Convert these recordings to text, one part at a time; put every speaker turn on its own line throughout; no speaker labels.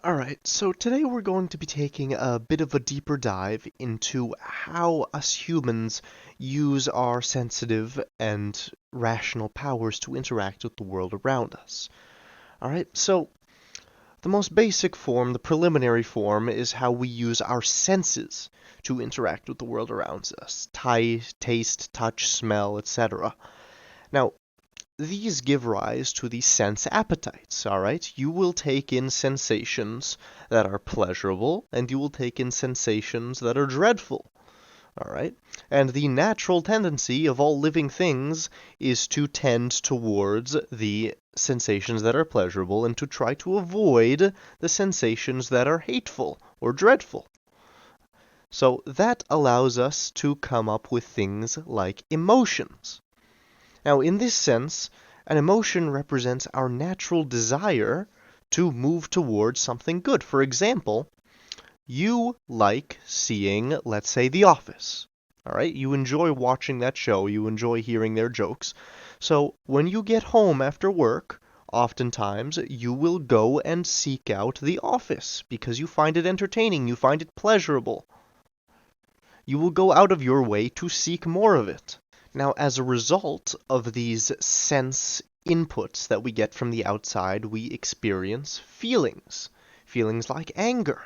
Alright, so today we're going to be taking a bit of a deeper dive into how us humans use our sensitive and rational powers to interact with the world around us. Alright, so the most basic form, the preliminary form, is how we use our senses to interact with the world around us. Taste, touch, smell, etc. Now, these give rise to the sense appetites, alright? You will take in sensations that are pleasurable, and you will take in sensations that are dreadful, alright? And the natural tendency of all living things is to tend towards the sensations that are pleasurable and to try to avoid the sensations that are hateful or dreadful. So that allows us to come up with things like emotions. Now, in this sense, an emotion represents our natural desire to move towards something good. For example, you like seeing, let's say, The Office. All right? You enjoy watching that show. You enjoy hearing their jokes. So when you get home after work, oftentimes you will go and seek out The Office because you find it entertaining. You find it pleasurable. You will go out of your way to seek more of it. Now, as a result of these sense inputs that we get from the outside, we experience feelings. Feelings like anger.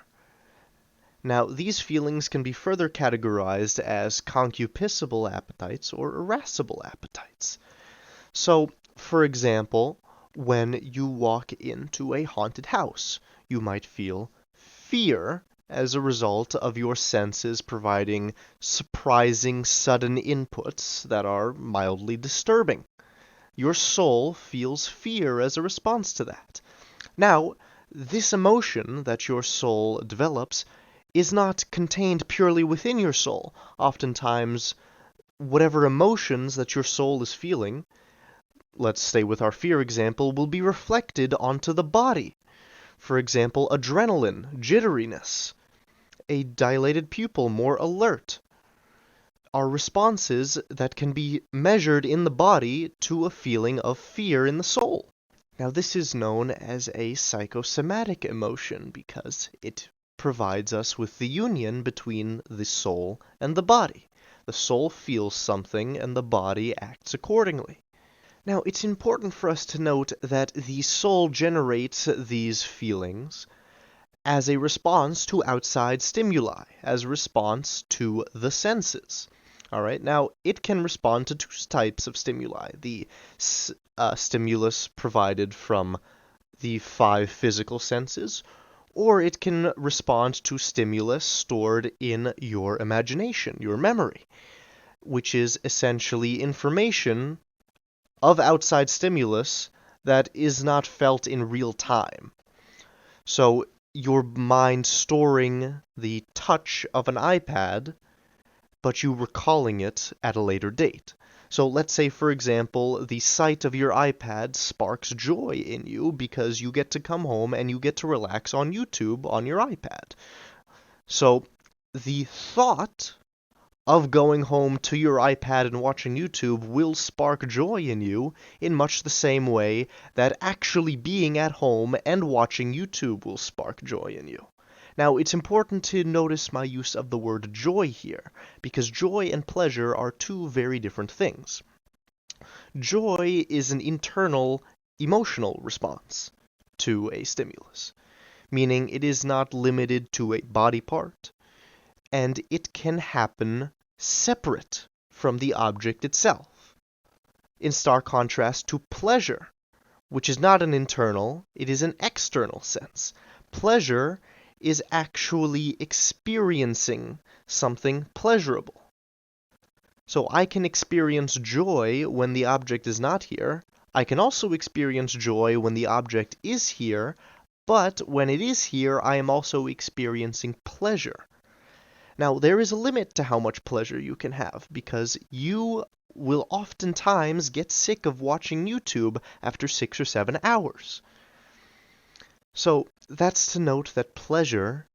Now, these feelings can be further categorized as concupiscible appetites or irascible appetites. So, for example, when you walk into a haunted house, you might feel fear as a result of your senses providing surprising sudden inputs that are mildly disturbing. Your soul feels fear as a response to that. Now, this emotion that your soul develops is not contained purely within your soul. Oftentimes, whatever emotions that your soul is feeling, let's stay with our fear example, will be reflected onto the body. For example, adrenaline, jitteriness, a dilated pupil, more alert, are responses that can be measured in the body to a feeling of fear in the soul. Now, this is known as a psychosomatic emotion because it provides us with the union between the soul and the body. The soul feels something and the body acts accordingly. Now, it's important for us to note that the soul generates these feelings as a response to outside stimuli, as a response to the senses. All right, now it can respond to two types of stimuli: the stimulus provided from the five physical senses, or it can respond to stimulus stored in your imagination, your memory, which is essentially information of outside stimulus that is not felt in real time. So your mind storing the touch of an iPad, but you recalling it at a later date. So let's say, for example, the sight of your iPad sparks joy in you because you get to come home and you get to relax on YouTube on your iPad. So the thought of going home to your iPad and watching YouTube will spark joy in you in much the same way that actually being at home and watching YouTube will spark joy in you. Now, it's important to notice my use of the word joy here, because joy and pleasure are two very different things. Joy is an internal emotional response to a stimulus, meaning it is not limited to a body part, and it can happen separate from the object itself, in stark contrast to pleasure, which is not an internal, it is an external sense. Pleasure is actually experiencing something pleasurable. So I can experience joy when the object is not here. I can also experience joy when the object is here, but when it is here, I am also experiencing pleasure. Now, there is a limit to how much pleasure you can have, because you will oftentimes get sick of watching YouTube after 6 or 7 hours. So, that's to note that pleasure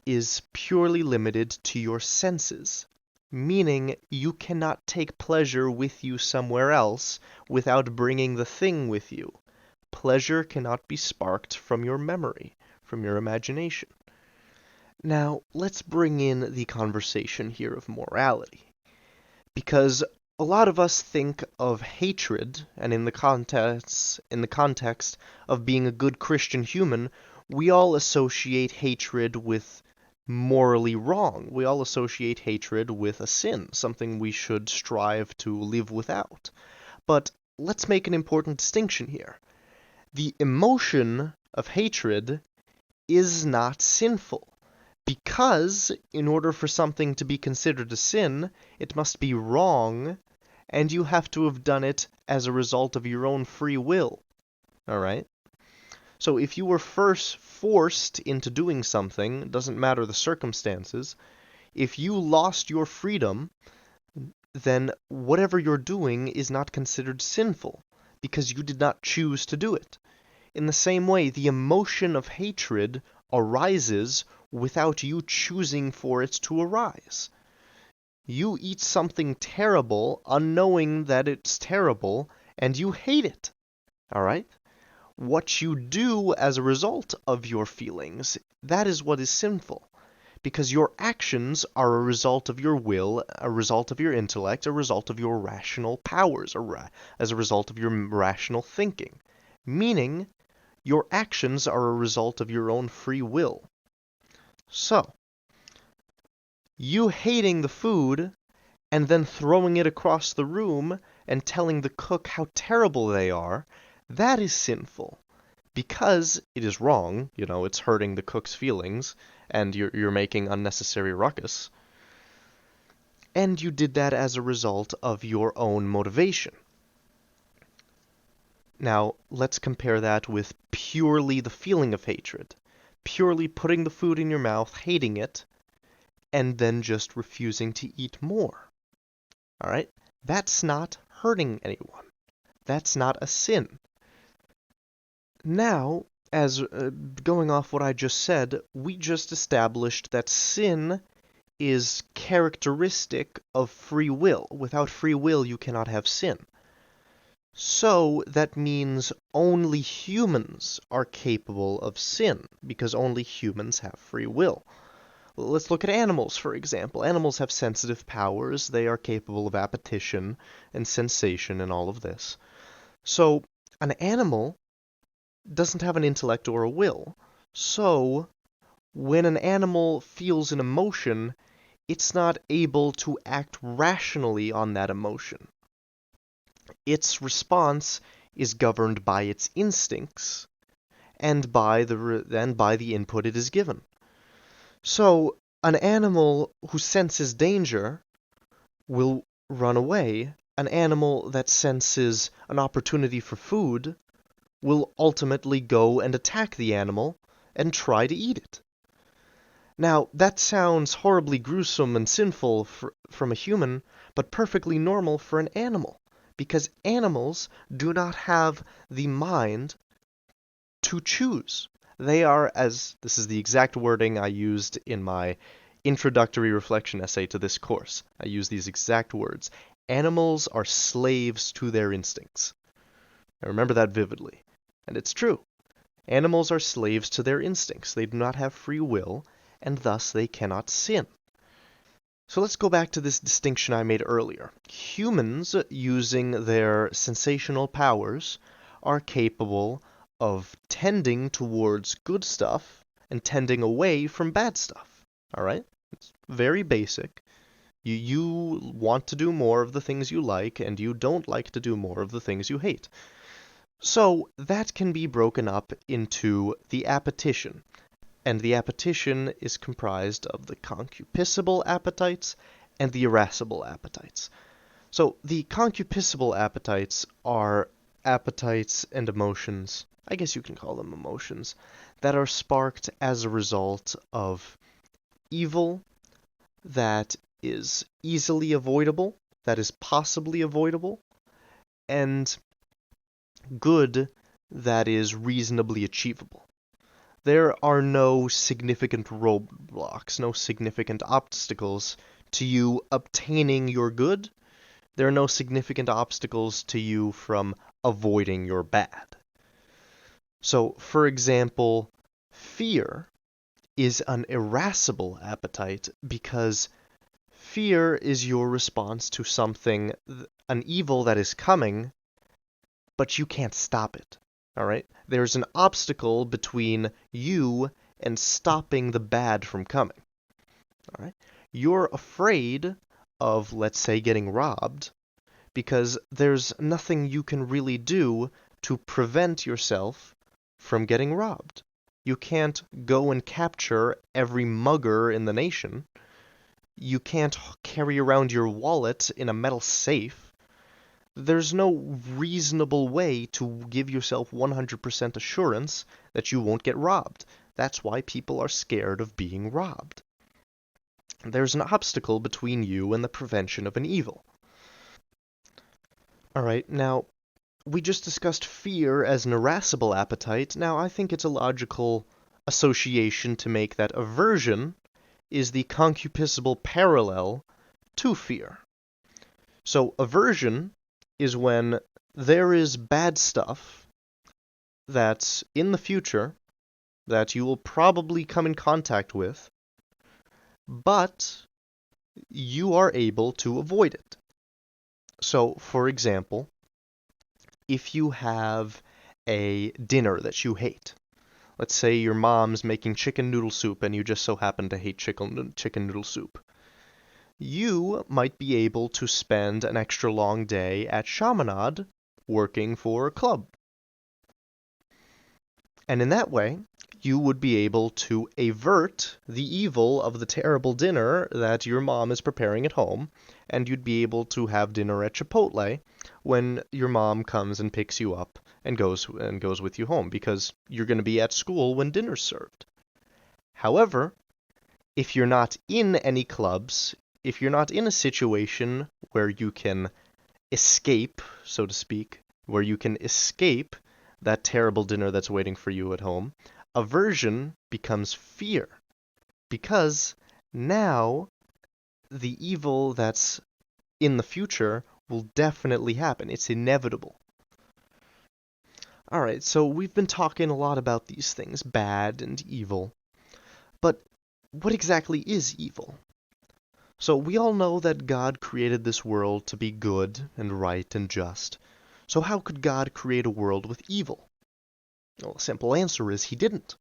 is purely limited to your senses, meaning you cannot take pleasure with you somewhere else without bringing the thing with you. Pleasure cannot be sparked from your memory, from your imagination. Now, let's bring in the conversation here of morality. Because a lot of us think of hatred, and in the context of being a good Christian human, we all associate hatred with morally wrong. We all associate hatred with a sin, something we should strive to live without. But let's make an important distinction here. The emotion of hatred is not sinful. Because, in order for something to be considered a sin, it must be wrong, and you have to have done it as a result of your own free will. Alright? So if you were first forced into doing something, it doesn't matter the circumstances, if you lost your freedom, then whatever you're doing is not considered sinful, because you did not choose to do it. In the same way, the emotion of hatred arises without you choosing for it to arise. You eat something terrible, unknowing that it's terrible, and you hate it. Alright? What you do as a result of your feelings, that is what is sinful. Because your actions are a result of your will, a result of your intellect, a result of your rational powers, as a result of your rational thinking. Meaning, your actions are a result of your own free will. So, you hating the food and then throwing it across the room and telling the cook how terrible they are, that is sinful. Because it is wrong, it's hurting the cook's feelings, and you're making unnecessary ruckus. And you did that as a result of your own motivation. Now, let's compare that with purely the feeling of hatred. Purely putting the food in your mouth, hating it, and then just refusing to eat more. Alright? That's not hurting anyone. That's not a sin. Now, as going off what I just said, we just established that sin is characteristic of free will. Without free will, you cannot have sin. So that means only humans are capable of sin, because only humans have free will. Let's look at animals, for example. Animals have sensitive powers. They are capable of appetition and sensation and all of this. So an animal doesn't have an intellect or a will. So when an animal feels an emotion, it's not able to act rationally on that emotion. Its response is governed by its instincts and by the input it is given. So, an animal who senses danger will run away. An animal that senses an opportunity for food will ultimately go and attack the animal and try to eat it. Now, that sounds horribly gruesome and sinful from a human, but perfectly normal for an animal. Because animals do not have the mind to choose. They are, as this is the exact wording I used in my introductory reflection essay to this course. I use these exact words. Animals are slaves to their instincts. I remember that vividly. And it's true. Animals are slaves to their instincts. They do not have free will, and thus they cannot sin. So let's go back to this distinction I made earlier. Humans, using their sensational powers, are capable of tending towards good stuff and tending away from bad stuff. Alright? It's very basic. You want to do more of the things you like, and you don't like to do more of the things you hate. So that can be broken up into the appetition. And the appetition is comprised of the concupiscible appetites and the irascible appetites. So the concupiscible appetites are appetites and emotions, I guess you can call them emotions, that are sparked as a result of evil that is easily avoidable, that is possibly avoidable, and good that is reasonably achievable. There are no significant roadblocks, no significant obstacles to you obtaining your good. There are no significant obstacles to you from avoiding your bad. So, for example, Fear is an irascible appetite because fear is your response to something, an evil that is coming, but you can't stop it. All right? There's an obstacle between you and stopping the bad from coming. All right? You're afraid of, let's say, getting robbed because there's nothing you can really do to prevent yourself from getting robbed. You can't go and capture every mugger in the nation. You can't carry around your wallet in a metal safe. There's no reasonable way to give yourself 100% assurance that you won't get robbed. That's why people are scared of being robbed. There's an obstacle between you and the prevention of an evil. Alright, now, we just discussed fear as an irascible appetite. Now, I think it's a logical association to make that aversion is the concupiscible parallel to fear. So, aversion is when there is bad stuff that's in the future that you will probably come in contact with, but you are able to avoid it. So, for example, if you have a dinner that you hate, let's say your mom's making chicken noodle soup and you just so happen to hate chicken noodle soup, you might be able to spend an extra long day at Chaminade working for a club. And in that way, you would be able to avert the evil of the terrible dinner that your mom is preparing at home, and you'd be able to have dinner at Chipotle when your mom comes and picks you up and goes with you home, because you're going to be at school when dinner's served. However, if you're not in any clubs, if you're not in a situation where you can escape, so to speak, where you can escape that terrible dinner that's waiting for you at home, aversion becomes fear. Because now the evil that's in the future will definitely happen. It's inevitable. Alright, so we've been talking a lot about these things, bad and evil. But what exactly is evil? So we all know that God created this world to be good and right and just. So how could God create a world with evil? Well, the simple answer is he didn't.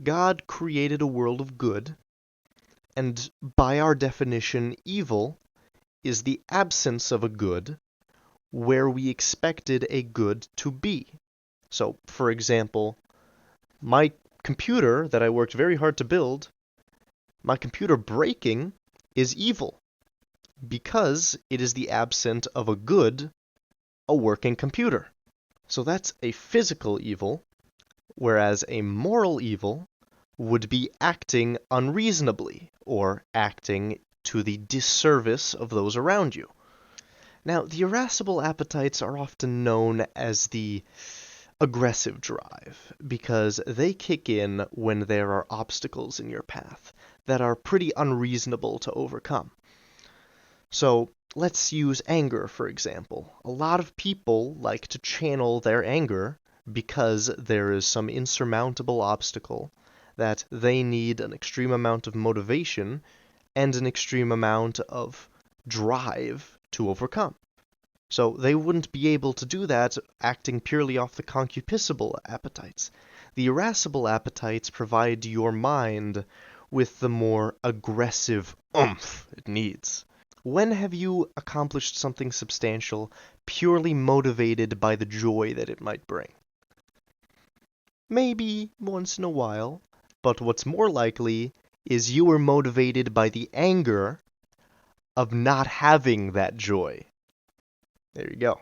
God created a world of good, and by our definition, evil is the absence of a good where we expected a good to be. So, for example, my computer that I worked very hard to build, my computer breaking is evil because it is the absence of a good, a working computer. So that's a physical evil, whereas a moral evil would be acting unreasonably or acting to the disservice of those around you. Now, the irascible appetites are often known as the aggressive drive because they kick in when there are obstacles in your path that are pretty unreasonable to overcome. So, let's use anger, for example. A lot of people like to channel their anger because there is some insurmountable obstacle that they need an extreme amount of motivation and an extreme amount of drive to overcome. So they wouldn't be able to do that acting purely off the concupiscible appetites. The irascible appetites provide your mind with the more aggressive oomph it needs. When have you accomplished something substantial purely motivated by the joy that it might bring? Maybe once in a while, but what's more likely is you were motivated by the anger of not having that joy. There you go.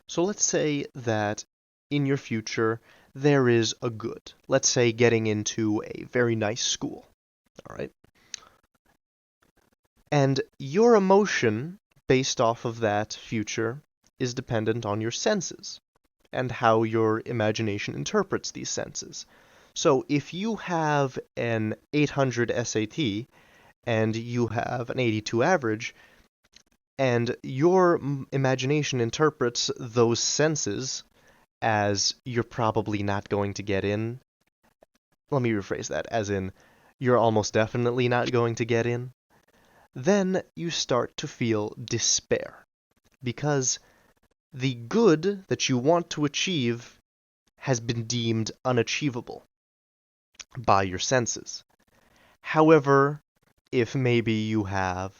So let's say that in your future there is a good. Let's say getting into a very nice school. All right? And your emotion based off of that future is dependent on your senses and how your imagination interprets these senses. So if you have an 800 SAT and you have an 82 average, and your imagination interprets those senses as you're probably not going to get in, let me rephrase that, as in, you're almost definitely not going to get in, then you start to feel despair, because the good that you want to achieve has been deemed unachievable by your senses. However, if maybe you have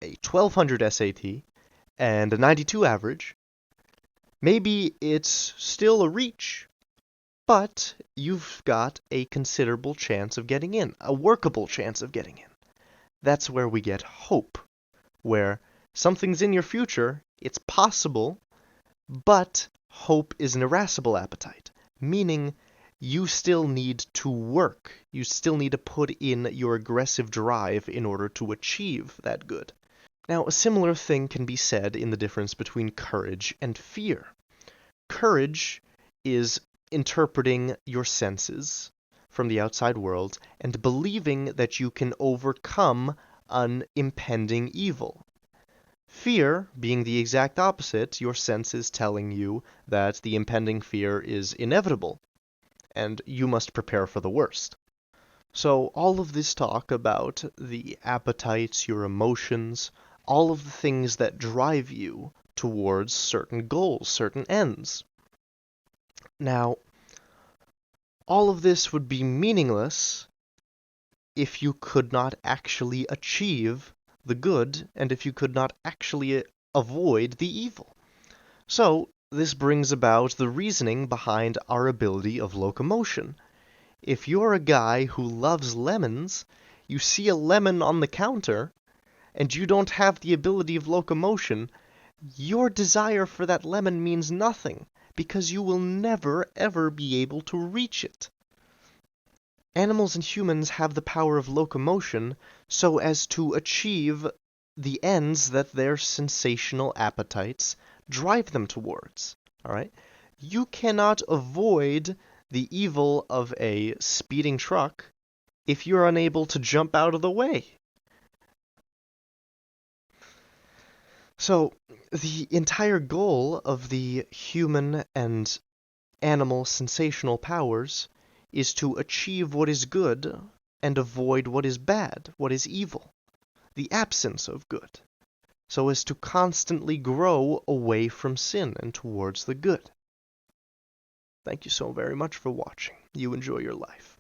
a 1200 SAT and a 92 average, maybe it's still a reach, but you've got a considerable chance of getting in, a workable chance of getting in. That's where we get hope, where something's in your future, it's possible, but hope is an irascible appetite, meaning you still need to work. You still need to put in your aggressive drive in order to achieve that good. Now, a similar thing can be said in the difference between courage and fear. Courage is interpreting your senses from the outside world and believing that you can overcome an impending evil. Fear being the exact opposite, your senses telling you that the impending fear is inevitable, and you must prepare for the worst. So all of this talk about the appetites, your emotions, all of the things that drive you towards certain goals, certain ends. Now, all of this would be meaningless if you could not actually achieve the good, and if you could not actually avoid the evil. So, this brings about the reasoning behind our ability of locomotion. If you're a guy who loves lemons, you see a lemon on the counter, and you don't have the ability of locomotion, your desire for that lemon means nothing, because you will never ever be able to reach it. Animals and humans have the power of locomotion so as to achieve the ends that their sensational appetites drive them towards. All right? You cannot avoid the evil of a speeding truck if you're unable to jump out of the way. So, the entire goal of the human and animal sensational powers is to achieve what is good and avoid what is bad, what is evil, the absence of good, so as to constantly grow away from sin and towards the good. Thank you so very much for watching. You enjoy your life.